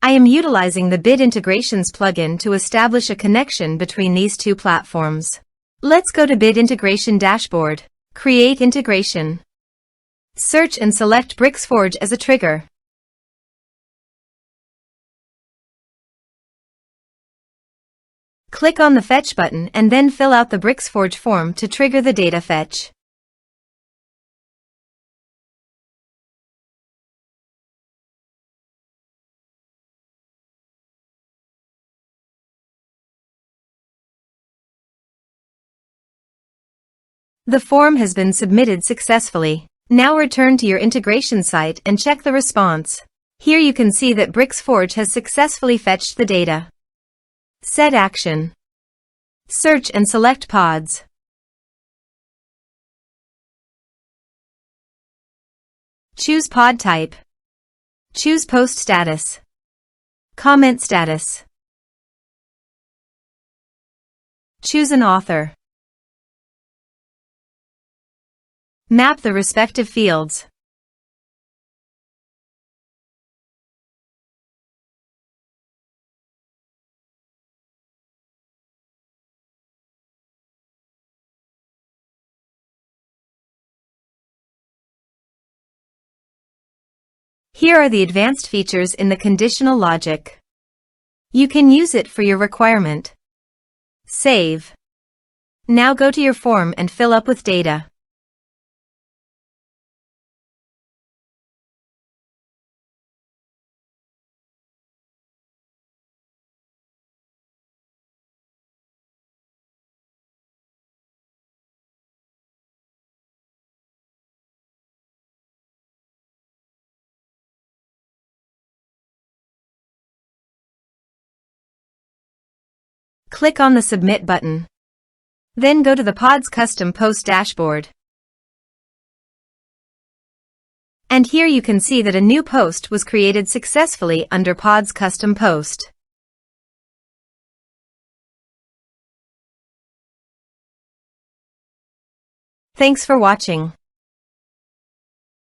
I am utilizing the Bit Integrations plugin to establish a connection between these two platforms. Let's go to Bit Integration Dashboard. Create integration. Search and select Bricksforge as a trigger. Click on the Fetch button and then fill out the Bricksforge form to trigger the data fetch. The form has been submitted successfully. Now return to your integration site and check the response. Here you can see that Bricksforge has successfully fetched the data. Set action. Search and select PODS. Choose pod type. Choose post status. Comment status. Choose an author. Map the respective fields. Here are the advanced features in the conditional logic. You can use it for your requirement. Save. Now go to your form and fill up with data. Click on the Submit button. Then go to the PODS Custom Post dashboard. And here you can see that a new post was created successfully under PODS Custom Post. Thanks for watching.